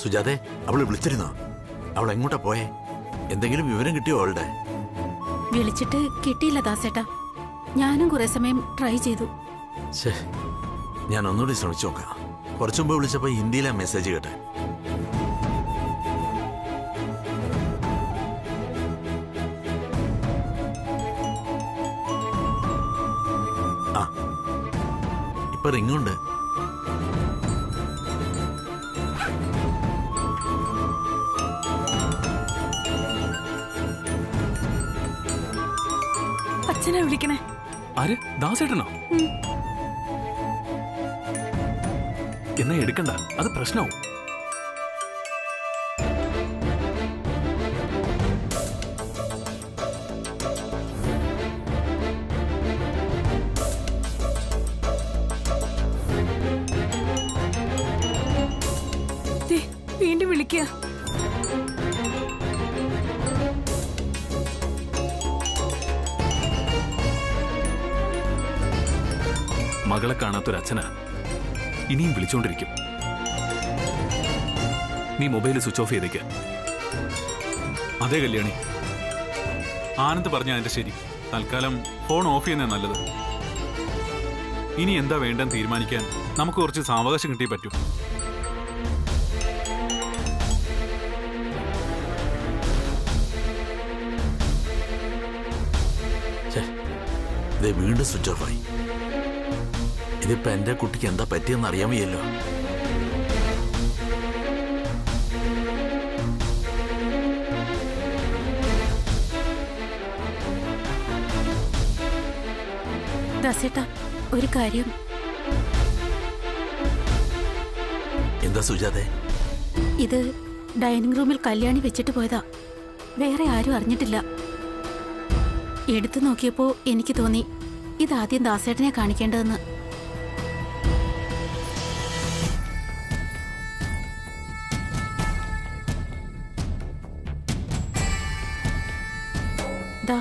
സുജാതെ, അവള് വിളിച്ചിരുന്നോ? അവൾ എങ്ങോട്ടാ പോയേ? എന്തെങ്കിലും വിവരം കിട്ടിയോ അവളുടെ? വിളിച്ചിട്ട് കിട്ടിയില്ല ദാസേട്ടാ. ഞാനും കുറെ സമയം ട്രൈ ചെയ്തു. ഞാൻ ഒന്നുകൂടി ശ്രമിച്ചു നോക്കാം. കുറച്ചു മുമ്പ് വിളിച്ചപ്പോ ഹിന്ദിയിലെ മെസ്സേജ് കേട്ടെ. ആ, ഇപ്പൊ റിങ്ങുണ്ട്. അച്ഛനെ വിളിക്കണേ. ആര്? ദാസേട്ടനോ? എന്നാ എടുക്കണ്ട, അത് പ്രശ്നവും. വീണ്ടും വിളിക്കുക. മകളെ കാണാത്തൊരച്ഛനാ ഇനിയും വിളിച്ചോണ്ടിരിക്കും. നീ മൊബൈൽ സ്വിച്ച് ഓഫ് ചെയ്തേക്ക്. അതെ കല്യാണി, ആനന്ദ് പറഞ്ഞ അതിന്റെ ശരി. തൽക്കാലം ഫോൺ ഓഫ് ചെയ്യുന്നേ നല്ലത്. ഇനി എന്താ വേണ്ടെന്ന് തീരുമാനിക്കാൻ നമുക്ക് കുറച്ച് സാവകാശം കിട്ടിയേ പറ്റൂ. വീണ്ടും സ്വിച്ച് ഓഫ് ആയി. ഇതിപ്പോ എന്റെ കുട്ടിക്ക് എന്താ പറ്റിയെന്ന് അറിയാൻ വയ്യല്ലോ. ദാസേട്ടാ, ഒരു കാര്യം. എന്താ സുജാതെ? ഇത് ഡൈനിങ് റൂമിൽ കല്യാണി വെച്ചിട്ട് പോയതാ. വേറെ ആരും അറിഞ്ഞിട്ടില്ല. എടുത്തു നോക്കിയപ്പോ എനിക്ക് തോന്നി ഇതാദ്യം ദാസേട്ടനെ കാണിക്കേണ്ടതെന്ന്. ദാ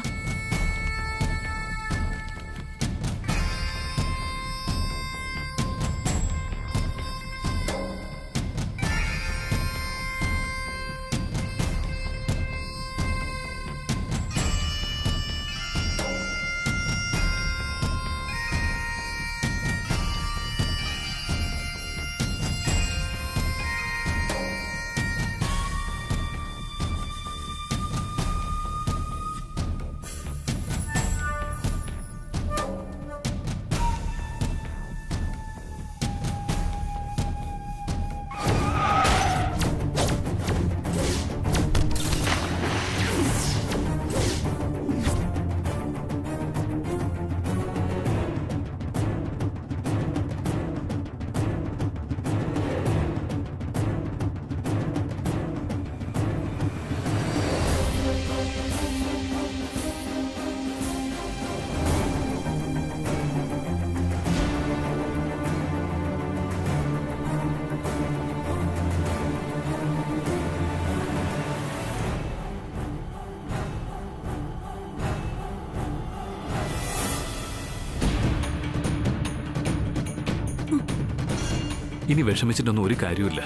ഇനി വിഷമിച്ചിട്ടൊന്നും ഒരു കാര്യമില്ല.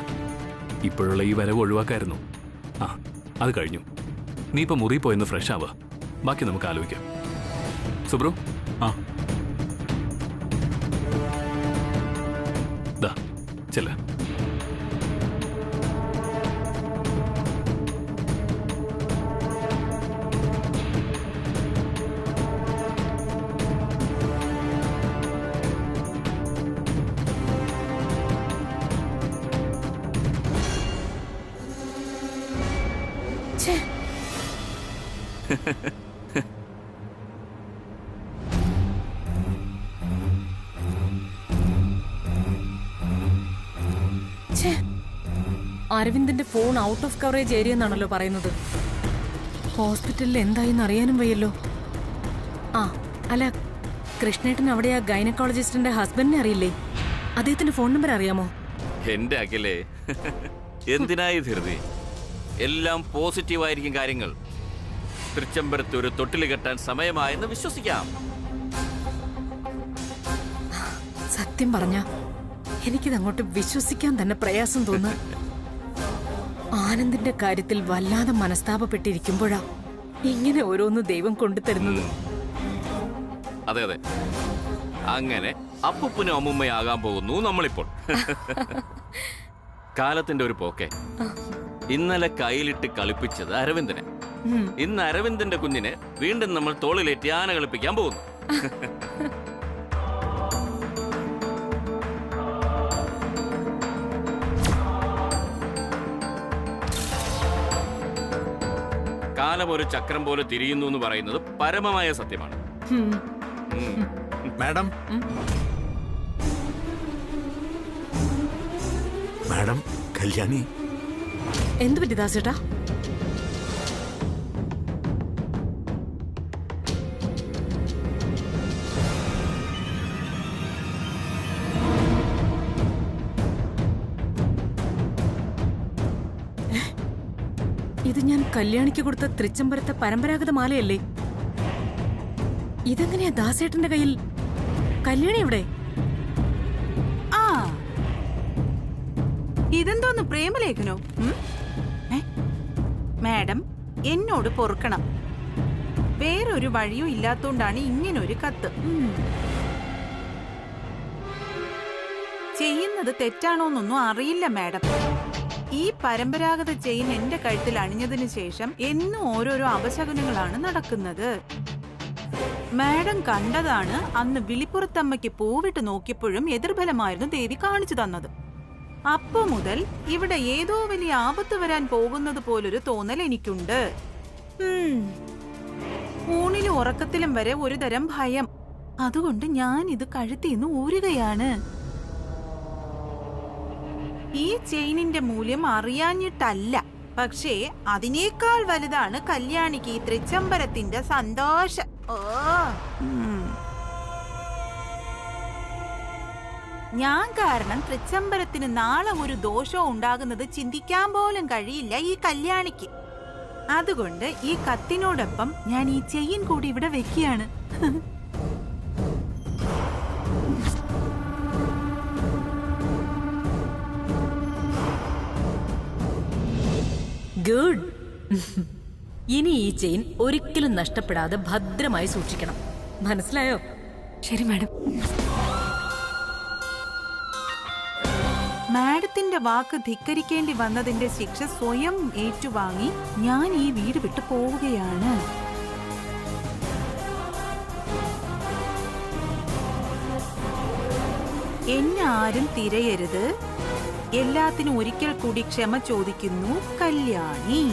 ഇപ്പോഴുള്ള ഈ വരവ് ഒഴിവാക്കായിരുന്നു. ആ, അത് കഴിഞ്ഞു. നീ ഇപ്പൊ മുറി പോയെന്ന് ഫ്രഷ് ആവുക. ബാക്കി നമുക്ക് ആലോചിക്കാം. സുബ്രു, ആ ദാ ചെല്ല. അരവിന്ദിന്റെ phone out of coverage area എന്നാണല്ലോ പറയുന്നത്. ഹോസ്പിറ്റലിൽ എന്തായെന്ന് അറിയാനും വയ്യല്ലോ. ആ അല്ല, കൃഷ്ണേട്ടൻ അവിടെ ആ ഗൈനക്കോളജിസ്റ്റിന്റെ ഹസ്ബൻഡിനെ അറിയില്ലേ? അദ്ദേഹത്തിന്റെ ഫോൺ നമ്പർ അറിയാമോ? എന്റെ അഖിലേ, എന്തിനായി ധൃതി? എല്ലാം പോസിറ്റീവായിരിക്കും കാര്യങ്ങൾ. തൃച്ചംബരത്ത് ഒരു തൊട്ടിൽ കെട്ടാൻ സമയമായെന്ന് വിശ്വസിക്കാം. സത്യം പറഞ്ഞ എനിക്കിതങ്ങോട്ട് വിശ്വസിക്കാൻ തന്നെ പ്രയാസം തോന്നുന്നു. ആനന്ദിന്റെ കാര്യത്തിൽ വല്ലാതെ മനസ്താപപ്പെട്ടിരിക്കുമ്പോഴാ ഇങ്ങനെ ഓരോന്ന് ദൈവം കൊണ്ടുതരുന്നത്. അതെ അതെ, അങ്ങനെ അപ്പൂപ്പനും അമ്മുമ്മയാകാൻ പോകുന്നു നമ്മളിപ്പോൾ. കാലത്തിന്റെ ഒരു പോക്കെ. ഇന്നലെ കയ്യിലിട്ട് കളിപ്പിച്ചത് അരവിന്ദനെ. ഇന്ന് അരവിന്ദന്റെ കുഞ്ഞിനെ വീണ്ടും നമ്മൾ തോളിലേറ്റി ആന കളിപ്പിക്കാൻ പോകുന്നു. കാലം ഒരു ചക്രം പോലെ തിരിയുന്നു എന്ന് പറയുന്നത് പരമമായ സത്യമാണ്. Madam, madam, Kalyani. എന്തു പറ്റി ദാസേട്ടാ? ഇത് ഞാൻ കല്യാണിക്ക് കൊടുത്ത തൃച്ചംബരത്തെ പരമ്പരാഗത മാലയല്ലേ? ഇതെങ്ങനെയാ ദാസേട്ടന്റെ കയ്യിൽ? കല്യാണി എവിടെ? ആ, ഇതെന്തോന്ന് പ്രേമലേഖനോ? മാഡം, എന്നോട് പൊറുക്കണം. വേറൊരു വഴിയും ഇല്ലാത്തോണ്ടാണ് ഇങ്ങനൊരു കത്ത്. ചെയ്യുന്നത് തെറ്റാണോന്നൊന്നും അറിയില്ല മാഡം. ഈ പരമ്പരാഗത ചെയിൻ എന്റെ കഴുത്തിൽ അണിഞ്ഞതിന് ശേഷം എന്നും ഓരോരോ അപശകുനങ്ങളാണ് നടക്കുന്നത്. മാഡം കണ്ടതാണ് അന്ന് വിളിപ്പുറത്തമ്മയ്ക്ക് പൂവിട്ട് നോക്കിയപ്പോഴും എതിർഫലമായിരുന്നു ദേവി കാണിച്ചു തന്നത്. അപ്പോ മുതൽ ഇവിടെ ഏതോ വലിയ ആപത്ത് വരാൻ പോകുന്നത് പോലൊരു തോന്നൽ എനിക്കുണ്ട്. ഊണിലും ഉറക്കത്തിലും വരെ ഒരു തരം ഭയം. അതുകൊണ്ട് ഞാൻ ഇത് കഴുത്തിന്ന് ഊരുകയാണ്. ഈ ചെയിനിന്റെ മൂല്യം അറിയാഞ്ഞിട്ടല്ല, പക്ഷേ അതിനേക്കാൾ വലുതാണ് കല്യാണിക്ക് ഈ തൃച്ചംബരത്തിന്റെ സന്തോഷം. ഞാൻ കാരണം തൃച്ചംബരത്തിന് നാളെ ഒരു ദോഷവും ഉണ്ടാകുന്നത് ചിന്തിക്കാൻ പോലും കഴിയില്ല ഈ കല്യാണിക്ക്. അതുകൊണ്ട് ഈ കത്തിനോടൊപ്പം ഞാൻ ഈ ചെയിൻ കൂടി ഇവിടെ വെക്കുകയാണ്. ഗുഡ്. ഇനി ഈ ചെയിൻ ഒരിക്കലും നഷ്ടപ്പെടാതെ ഭദ്രമായി സൂക്ഷിക്കണം. മനസ്സിലായോ? ശരി മാഡം. മാഡത്തിന്റെ വാക്ക് ധിക്കരിക്കേണ്ടി വന്നതിന്റെ ശിക്ഷ സ്വയം ഏറ്റുവാങ്ങി ഞാൻ ഈ വീട് വിട്ടു പോവുകയാണ്. എന്നെ ആരും തിരയരുത്. എല്ലാത്തിനും ഒരിക്കൽ കൂടി ക്ഷമ ചോദിക്കുന്നു, കല്യാണി.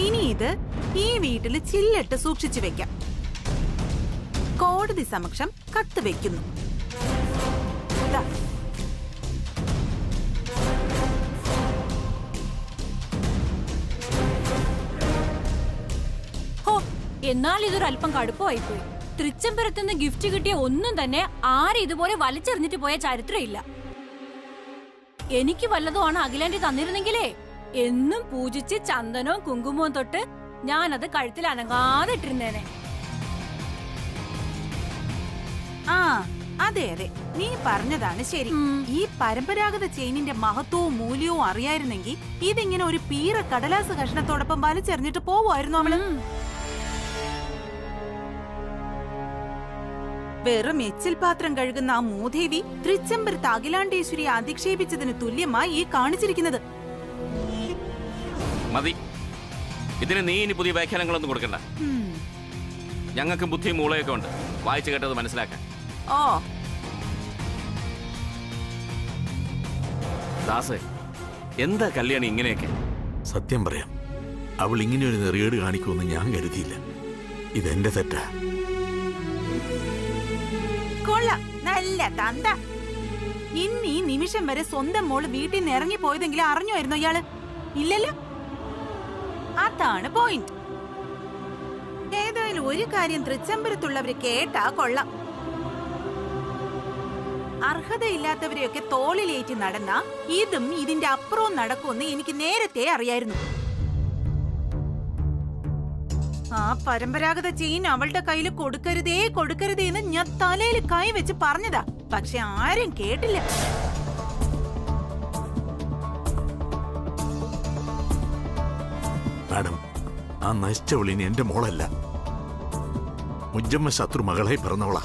ഇനി ഇത് ഈ വീട്ടിൽ ചില്ലിട്ട് സൂക്ഷിച്ചു വെക്കാം. കോടതി സമക്ഷം കത്ത് വെക്കുന്നു. എന്നാൽ ഇതൊരല്പം കടുപ്പമായിപ്പോയി. തൃച്ചംബരത്തുനിന്ന് ഗിഫ്റ്റ് കിട്ടിയ ഒന്നും തന്നെ ആരും ഇതുപോലെ വലിച്ചെറിഞ്ഞിട്ട് പോയ ചരിത്രമില്ല. എനിക്ക് വല്ലതുമാണ് അഖിലാന്റി തന്നിരുന്നെങ്കിലേ എന്നും പൂജിച്ച് ചന്ദനവും കുങ്കുമവും തൊട്ട് ഞാനത് കഴുത്തിൽ അനങ്ങാതെ ഇട്ടിരുന്നേനെ. ആ, അതെ അതെ, നീ പറഞ്ഞതാണ് ശരി. ഈ പരമ്പരാഗത ചെയിനിന്റെ മഹത്വവും മൂല്യവും അറിയായിരുന്നെങ്കിൽ ഇതിങ്ങനെ ഒരു പീറ കടലാസ് കഷ്ണത്തോടൊപ്പം വലിച്ചെറിഞ്ഞിട്ട് പോവുമായിരുന്നു അവള്. വെറും എച്ചിൽ പാത്രം കഴുകുന്ന ആ മൂദേവി തൃച്ചംബരത്ത് അഖിലാണ്ടേശ്വരിയെ അധിക്ഷേപിച്ചതിന് തുല്യമായി ഈ കാണിച്ചിരിക്കുന്നത്. മതി, ഇതിന് നീ ഇനി പുതിയ വ്യാഖ്യാനങ്ങളൊന്നും കൊടുക്കണ്ട. ഞങ്ങൾക്ക് ബുദ്ധിയും മൂളയൊക്കെ ഉണ്ട്, വായിച്ചു കേട്ടത് മനസ്സിലാക്കാൻ. ഓ ദാസേ, എന്താ കല്യാണി ഇങ്ങനെയൊക്കെ? സത്യം പറയാം, അവൾ ഇങ്ങനെ ഒരു നെറിയേട് കാണിക്കുമെന്ന് ഞാൻ കരുതിയില്ല. ഇതെന്റെ തെറ്റാ. കൊള്ളാം, നല്ല തന്ത. ഇന്ന് ഈ നിമിഷം വരെ സ്വന്തം മോള് വീട്ടിൽ നിന്ന് ഇറങ്ങിപ്പോയതെങ്കിലും അറിഞ്ഞുമായിരുന്നോ ഇയാള്? ഇല്ലല്ലോ. അതാണ് പോയിന്റ്. ഏതായാലും ഒരു കാര്യം തൃച്ചംബരത്തുള്ളവര് കേട്ടാ കൊള്ളാം. അർഹതയില്ലാത്തവരെയൊക്കെ തോളിലേറ്റി നടന്ന ഇതും ഇതിന്റെ അപ്പുറവും നടക്കുമെന്ന് എനിക്ക് നേരത്തെ അറിയായിരുന്നു. ആ പരമ്പരാഗത ചെയിൻ അവളുടെ കയ്യിൽ കൊടുക്കരുതേ കൊടുക്കരുതേ എന്ന് ഞാൻ തലയിൽ കൈ വെച്ച് പറഞ്ഞതാ. പക്ഷെ ആരും കേട്ടില്ല. മാഡം, ആ നശിച്ചവളിന് എന്റെ മോളല്ല, മുജ്ജമ്മ ശത്രു മകളായി പിറന്നവളാ.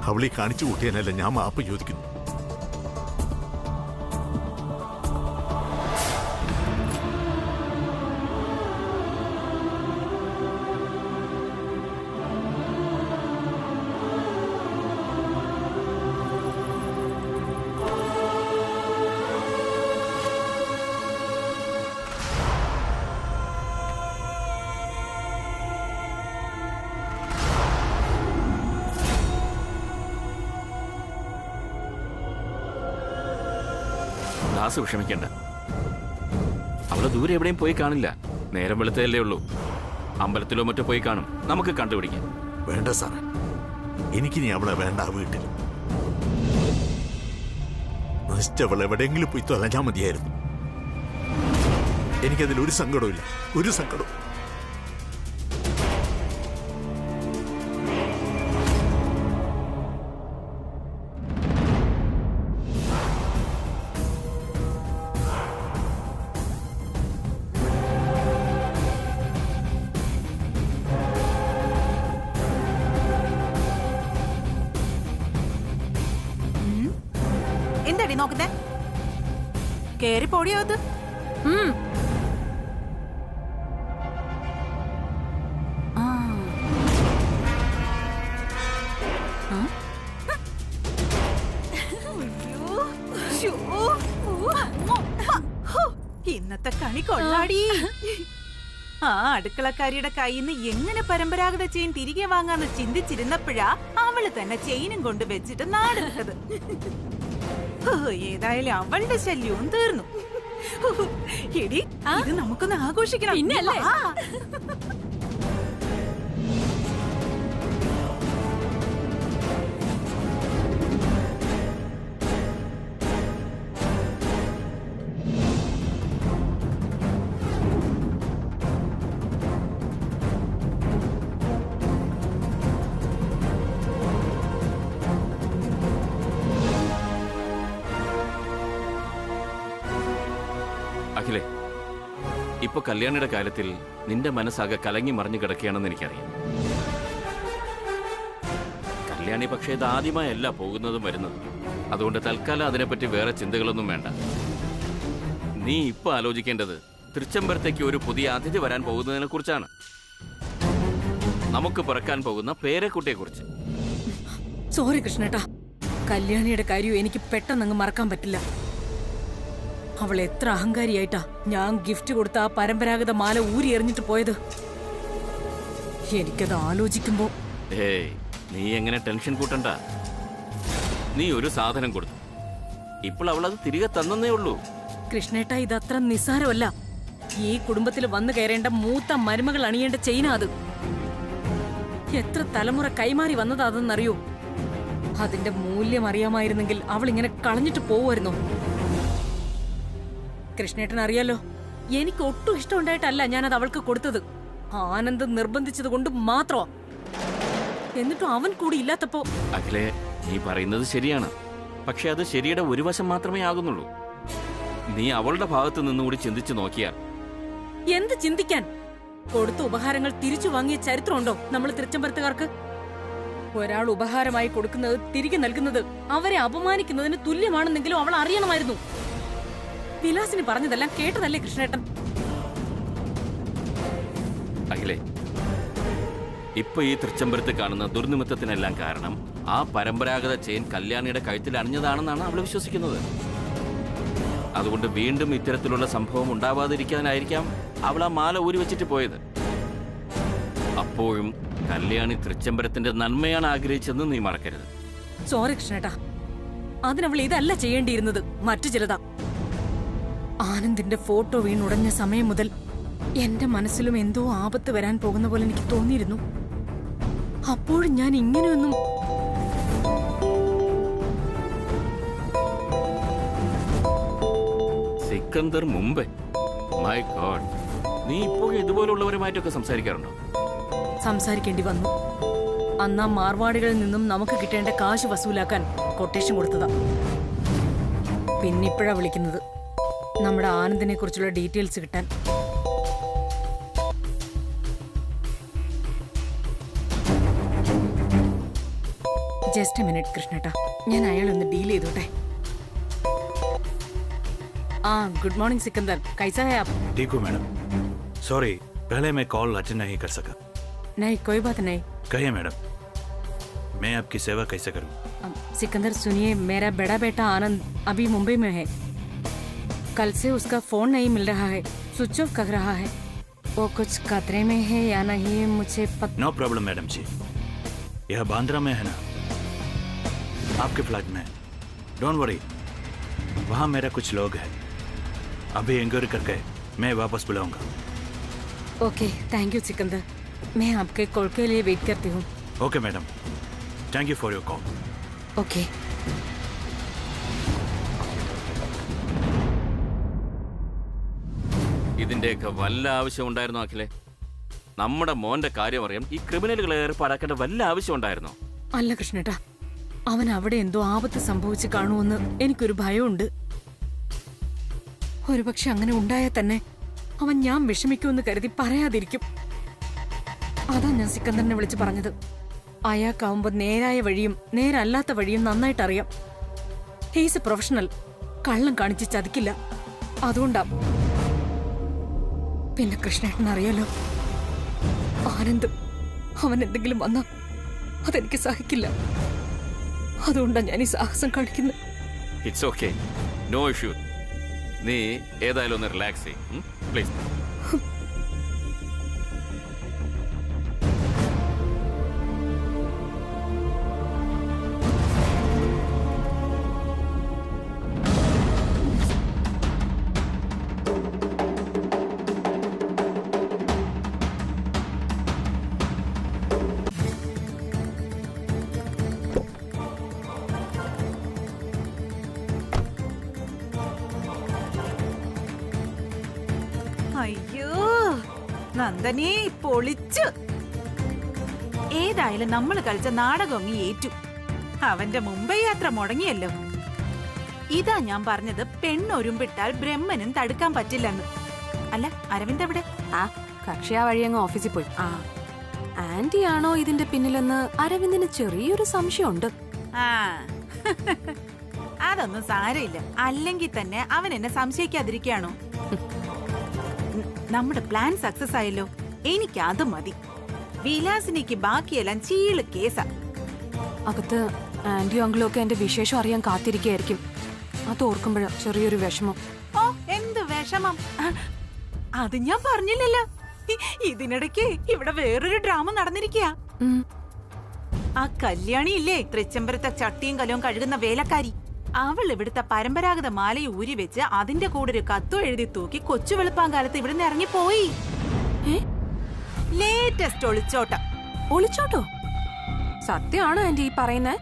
അവളി കാണിച്ചു കൂട്ടിയാനല്ല ഞാൻ മാപ്പ് ചോദിക്കുന്നു. ദാസ് വിഷമിക്കണ്ട, അവള് ദൂരെ എവിടെയും പോയി കാണില്ല. നേരം വെളുത്തതല്ലേ ഉള്ളൂ. അമ്പലത്തിലോ മറ്റോ പോയി കാണും. നമുക്ക് കണ്ടുപിടിക്കാം. വേണ്ട സാറേ, എനിക്കിനി അവളെ വേണ്ട. വീട്ടിൽ നശിച്ചവൾ എവിടെയെങ്കിലും പോയി തൊലഞ്ഞാൽ മതിയായിരുന്നു. എനിക്കതിൽ ഒരു സങ്കടവും ഇല്ല, ഒരു സങ്കടവും. എന്താടി നോക്കുന്നേ? കേറി പോടിയോ അത്? ഇന്നത്തെ കണി കൊള്ളാടി. ആ അടുക്കളക്കാരിയുടെ കയ്യിൽ നിന്ന് എങ്ങനെ പരമ്പരാഗത ചെയിൻ തിരികെ വാങ്ങാന്ന് ചിന്തിച്ചിരുന്നപ്പോഴാ അവള് തന്നെ ചെയിനും കൊണ്ട് വെച്ചിട്ട് നാടെടുത്തത്. ഏതായാലും അവളുടെ ശല്യവും തീർന്നു. എടി, ഇത് നമുക്കൊന്ന് ആഘോഷിക്കണം. പിന്നല്ലേ? അഖിലേ, ഇപ്പൊ കല്യാണിയുടെ കാര്യത്തിൽ നിന്റെ മനസ്സാകെ കലങ്ങി മറിഞ്ഞു കിടക്കുകയാണെന്ന് എനിക്കറിയാം. കല്യാണി പക്ഷേ ഇത് ആദ്യമായല്ല പോകുന്നതും വരുന്നതും. അതുകൊണ്ട് തൽക്കാലം അതിനെപ്പറ്റി വേറെ ചിന്തകളൊന്നും വേണ്ട. നീ ഇപ്പൊ ആലോചിക്കേണ്ടത് തൃച്ചംബരത്തേക്ക് ഒരു പുതിയ അതിഥി വരാൻ പോകുന്നതിനെ കുറിച്ചാണ്. നമുക്ക് പിറക്കാൻ പോകുന്ന പേരക്കുട്ടിയെ കുറിച്ച്. സോറി കൃഷ്ണേട്ടാ, കല്യാണിയുടെ കാര്യം എനിക്ക് പെട്ടെന്നങ്ങ് മറക്കാൻ പറ്റില്ല. അവൾ എത്ര അഹങ്കാരിയായിട്ടാ ഞാൻ ഗിഫ്റ്റ് കൊടുത്ത ആ പരമ്പരാഗത മാല ഊരി എറിഞ്ഞിട്ട് പോയത്. എനിക്കത് ആലോചിക്കുമ്പോ ഏയ്, നീ എങ്ങനെ ടെൻഷൻ കൂട്ടണ്ട. നീ ഒരു സാധനം കൊടുത്തു, ഇപ്പോൾ അവൾ അത് തിരികെ തന്നേ ഉള്ളൂ. കൃഷ്ണേട്ട, ഇതത്ര നിസ്സാരമല്ല. ഈ കുടുംബത്തിൽ വന്നു കയറേണ്ട മൂത്ത മരുമകൾ അണിയേണ്ട ചെയിനാ അത്. എത്ര തലമുറ കൈമാറി വന്നതാ അതെന്നറിയോ? അതിന്റെ മൂല്യം അറിയാമായിരുന്നെങ്കിൽ അവൾ ഇങ്ങനെ കളഞ്ഞിട്ട് പോവുമായിരുന്നോ? കൃഷ്ണേട്ടൻ അറിയാലോ, എനിക്ക് ഒട്ടും ഇഷ്ടമുണ്ടായിട്ടല്ല ഞാനത് അവൾക്ക് കൊടുത്തത്. ആനന്ദ് നിർബന്ധിച്ചത് കൊണ്ട് മാത്രമാ. എന്നിട്ടും അവൻ കൂടി ഇല്ലാത്തപ്പോ. അഖിലേ, നീ പറയുന്നത് ശരിയാണ്. പക്ഷെ അത് ശരിയുടെ ഒരു വശം മാത്രമേ ആകുന്നുള്ളൂ. നീ അവളുടെ ഭാഗത്ത് നിന്നുകൂടി ചിന്തിച്ചു നോക്കിയാൽ. എന്ത് ചിന്തിക്കാൻ? കൊടുത്ത ഉപഹാരങ്ങൾ തിരിച്ചു വാങ്ങിയ ചരിത്രമുണ്ടോ നമ്മൾ തിരുച്ചമ്പരത്തുകാർക്ക്? ഒരാൾ ഉപഹാരമായി കൊടുക്കുന്നത് തിരികെ നൽകുന്നത് അവരെ അപമാനിക്കുന്നതിന് തുല്യമാണെന്നെങ്കിലും അവൾ അറിയണമായിരുന്നു. വിലാസിനി പറഞ്ഞതെല്ലാം കേട്ടതല്ലേ കൃഷ്ണേട്ടൻ? അഖിലേ, ഇപ്പൊ ഈ തൃച്ചംബരത്ത് കാണുന്ന ദുർനിമിത്തത്തിനെല്ലാം കാരണം ആ പരമ്പരാഗത ചെയിൻ കല്യാണിയുടെ കഴുത്തിൽ അണിഞ്ഞതാണെന്നാണ് അവൾ വിശ്വസിക്കുന്നത്. അതുകൊണ്ട് വീണ്ടും ഇത്തരത്തിലുള്ള സംഭവം ഉണ്ടാവാതിരിക്കാനായിരിക്കാം അവൾ ആ മാല ഊരി വെച്ചിട്ട് പോയത്. അപ്പോഴും കല്യാണി തൃച്ചംബരത്തിന്റെ നന്മയാണ് ആഗ്രഹിച്ചതെന്ന് നീ മറക്കരുത്. സോറി കൃഷ്ണേട്ടാ, അതിനവൾ ഇതല്ല ചെയ്യേണ്ടിയിരുന്നത്, മറ്റു ചിലതാ. ആനന്ദിന്റെ ഫോട്ടോ വീണുടഞ്ഞ സമയം മുതൽ എന്റെ മനസ്സിലും എന്തോ ആപത്ത് വരാൻ പോകുന്ന പോലെ എനിക്ക് തോന്നിയിരുന്നു. അപ്പോഴും ഞാൻ ഇങ്ങനെയൊന്നും. സിക്കന്ദർ മുംബൈ, മൈ ഗോഡ്, നീ ഇപ്പോഴും ഇതുപോലുള്ളവരുമായിട്ടൊക്കെ സംസാരിക്കാറുണ്ടോ? സംസാരിക്കേണ്ടി വന്നു. അന്ന് ആ മാർവാടികളിൽ നിന്നും നമുക്ക് കിട്ടേണ്ട കാശ് വസൂലാക്കാൻ കൊട്ടേഷൻ കൊടുത്തതാ. പിന്നിപ്പോഴാ വിളിക്കുന്നത് നമ്മുടെ ആനന്ദിനെ കുറിച്ചുള്ള ഡീറ്റെയിൽസ് കിട്ടാൻ. ജസ്റ്റ് എ മിനിറ്റ് കൃഷ്ണേട്ടാ, ഞാൻ അയാളൊന്ന് ഡീൽ ചെയ്തോട്ടെ. गुड मॉर्निंग सिकंदर, कैसा है आप? ठीक हूँ मैडम, सॉरी पहले मैं कॉल अटेंड नहीं कर सका। नहीं कोई बात नहीं। कहिए मैडम, मैं आपकी सेवा कैसे करूँ? सिकंदर सुनिए, मेरा बड़ा बेटा आनंद अभी मुंबई में है। कल से उसका फोन नहीं मिल रहा है, स्विच ऑफ कर रहा है। वो कुछ खतरे में है या नहीं मुझे नो प्रॉब्लम मैडम जी, यह बांद्रा में है ना, आपके फ्लैट में। डोंट वरी, वहाँ मेरा कुछ लोग हैं, अभी इंक्वायरी करके मैं वापस बुलाऊंगा। ओके, थैंक यू सिकंदर, मैं आपके कॉल के लिए वेट करती हूँ। Okay madam, thank you for your call. Okay. ഇതിന്റെയൊക്കെ വല്ല ആവശ്യം ഉണ്ടായിരുന്നോ അഖിലേ? നമ്മുടെ മോന്റെ കാര്യം അറിയാം, ഈ ക്രിമിനലുകളെ ഏർപ്പാടാക്കേണ്ട വല്ല ആവശ്യം ഉണ്ടായിരുന്നോ? അല്ല കൃഷ്ണേട്ടാ, അവൻ അവിടെ എന്തോ ആപത്ത് സംഭവിച്ച് കാണുമെന്ന് എനിക്കൊരു ഭയമുണ്ട്. ഒരുപക്ഷെ അങ്ങനെ ഉണ്ടായാൽ തന്നെ അവൻ ഞാൻ വിഷമിക്കുമെന്ന് കരുതി പറയാതിരിക്കും. അതാ ഞാൻ സിക്കന്ദറിനെ വിളിച്ച് പറഞ്ഞത്. അയാൾക്കാവുമ്പോ നേരായ വഴിയും നേരല്ലാത്ത വഴിയും നന്നായിട്ട് അറിയാം. ഹീസ് എ പ്രൊഫഷണൽ, കള്ളം കാണിച്ച് ചതിക്കില്ല. അതുകൊണ്ടാ. പിന്നെ കൃഷ്ണേട്ടൻ അറിയാലോ, ആനന്ദ് അവൻ എന്തെങ്കിലും വന്നാ അതെനിക്ക് സഹിക്കില്ല. അതുകൊണ്ടാ ഞാൻ ഈ സാഹസം കാണിക്കുന്നത്. It's okay, no issue. നീ ഏതായാലും ഒന്ന് റിലാക്സ് ചെയ്യ് പ്ലീസ്. അയ്യോ നന്ദനെ പൊളിച്ചു. ഏതായാലും നമ്മൾ കളിച്ച നാടകം ഏറ്റു. അവന്റെ മുംബൈ യാത്ര മുടങ്ങിയല്ലോ. ഇതാ ഞാൻ പറഞ്ഞത്, പെണ്ണൊരുമ്പിട്ടാൽ ബ്രഹ്മനും തടുക്കാൻ പറ്റില്ലെന്ന്. അല്ല അരവിന്ദ് എവിടെ? ആ കക്ഷി ആ വഴി അങ്ങ് ഓഫീസിൽ പോയി. ആന്റി ആണോ ഇതിന്റെ പിന്നിലെന്ന് അരവിന്ദിന് ചെറിയൊരു സംശയമുണ്ട്. ആ അതൊന്നും സാരമില്ല. അല്ലെങ്കിൽ തന്നെ അവൻ എന്നെ സംശയിക്കാതിരിക്കുകയാണോ? നമ്മുടെ പ്ലാൻ സക്സസ് ആയല്ലോ, എനിക്ക് അത് മതി. വിലാസിനിക്ക് ബാക്കിയെല്ലാം ചീള് കേസാ. അകത്ത് ആന്റിയും അങ്കിളും ഒക്കെ എന്റെ വിശേഷം അറിയാൻ കാത്തിരിക്കുകയായിരിക്കും. അത് ഓർക്കുമ്പോഴാ ചെറിയൊരു വിഷമം. ഓ എന്ത് വിഷമം? അത് ഞാൻ പറഞ്ഞില്ലല്ലോ. ഇതിനിടയ്ക്ക് ഇവിടെ വേറൊരു ഡ്രാമ നടന്നിരിക്കുക. ആ കല്യാണി ഇല്ലേ, തൃച്ചംബരത്തെ ചട്ടിയും കലവും കഴുകുന്ന വേലക്കാരി, അവൾ ഇവിടുത്തെ പരമ്പരാഗത മാലയെ ഊരി വെച്ച് അതിന്റെ കൂടെ ഒരു കത്തും എഴുതി തൂക്കി കൊച്ചു വെളുപ്പാങ്കാലത്ത് ഇവിടുന്ന് ഇറങ്ങിപ്പോയി. ലേറ്റസ്റ്റ് ഒളിച്ചോട്ടം. ഒളിച്ചോട്ടോ? സത്യമാണോ ആന്റി ഈ പറയുന്നേ?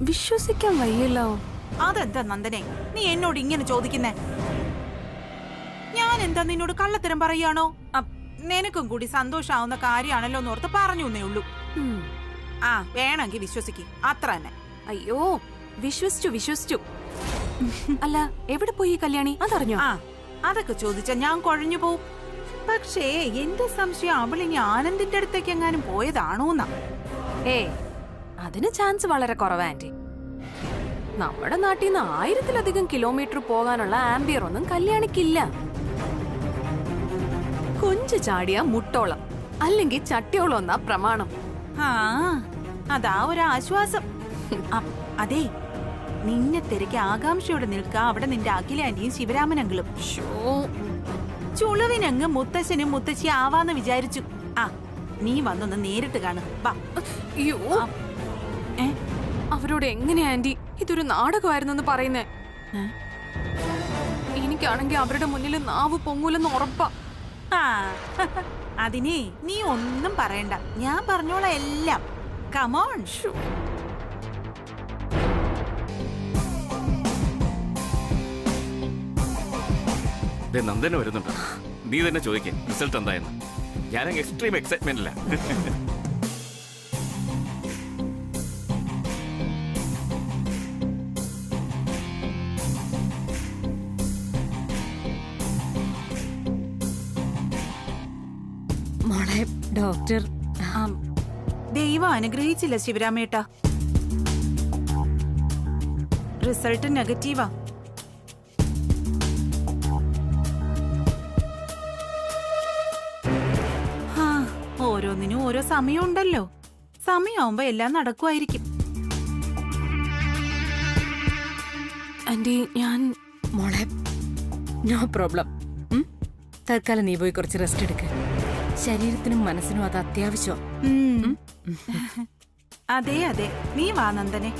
വിശ്വസിക്കാൻ വയ്യല്ലോ. അതെന്താ നന്ദനെ നീ എന്നോട് ഇങ്ങനെ ചോദിക്കുന്നേ? ഞാൻ എന്താ നിന്നോട് കള്ളത്തരം പറയാണോ? നിനക്കും കൂടി സന്തോഷാവുന്ന കാര്യമാണല്ലോ എന്നോർത്ത് പറഞ്ഞു എന്നേ ഉള്ളൂ. ആ വേണമെങ്കിൽ വിശ്വസിക്കും, അത്ര തന്നെ. അയ്യോ വിശ്വസിച്ചു. അല്ല എവിടെ പോയി കല്യാണി, അതറിഞ്ഞോ? ആ അതൊക്കെ ചോദിച്ചാ ഞാൻ കുഴഞ്ഞു പോവും. പക്ഷേ എന്റെ സംശയം അവളിനി ആനന്ദിന്റെ അടുത്തേക്ക് എങ്ങാനും പോയതാണോന്നാ. അതിന് ചാൻസ് വളരെ കുറവാ ആന്റി. നമ്മുടെ നാട്ടിൽ നിന്ന് 1000-ലധികം കിലോമീറ്റർ പോകാനുള്ള ആംബിയർ ഒന്നും കല്യാണിക്കില്ല. കൊഞ്ച് ചാടിയ മുട്ടോളം, അല്ലെങ്കിൽ ചട്ടിയോളം എന്നാ പ്രമാണം. ആ അതാ ഒരു ആശ്വാസം. അതെ, നിന്നെ തിരക്ക് ആകാംക്ഷയോടെ നിൽക്ക അവിടെ നിന്റെ അഖിലാന്റിയും ശിവരാമനങ്ങളും. ചുളുവിനങ്ങ് മുത്തശ്ശനും മുത്തശ്ശി ആവാന്ന് വിചാരിച്ചു. ആ നീ വന്നൊന്ന് നേരിട്ട് കാണും. അവരോട് എങ്ങനെയാ ആന്റി ഇതൊരു നാടകമായിരുന്നെന്ന് പറയുന്നേ? എനിക്കാണെങ്കിൽ അവരുടെ മുന്നിൽ നാവ് പൊങ്ങൂലെന്ന് ഉറപ്പാ. അതിനെ നീ ഒന്നും പറയണ്ട, ഞാൻ പറഞ്ഞോളാം എല്ലാം. കമോൺ. നന്ദന വരുന്നുണ്ട്, നീ തന്നെ ചോദിക്കേ റിസൾട്ട് എന്തായെന്ന്. ഞാൻ എക്സ്ട്രീം എക്സൈറ്റ്മെന്റില്ല. മോളെ ഡോക്ടർ ദൈവം അനുഗ്രഹിച്ചില്ല ശിവരാമേട്ട. റിസൾട്ട് നെഗറ്റീവാ. ഓരോന്നിനും ഓരോ സമയമുണ്ടല്ലോ. സമയമാവുമ്പോ എല്ലാം നടക്കുമായിരിക്കും. ആന്റി ഞാൻ മോളെ നോ പ്രോബ്ലം. തൽക്കാലം നീ പോയി കുറച്ച് റെസ്റ്റ് എടുക്ക. ശരീരത്തിനും മനസ്സിനും അത് അത്യാവശ്യം. അതെ അതെ, നീ വാ നന്ദനെ.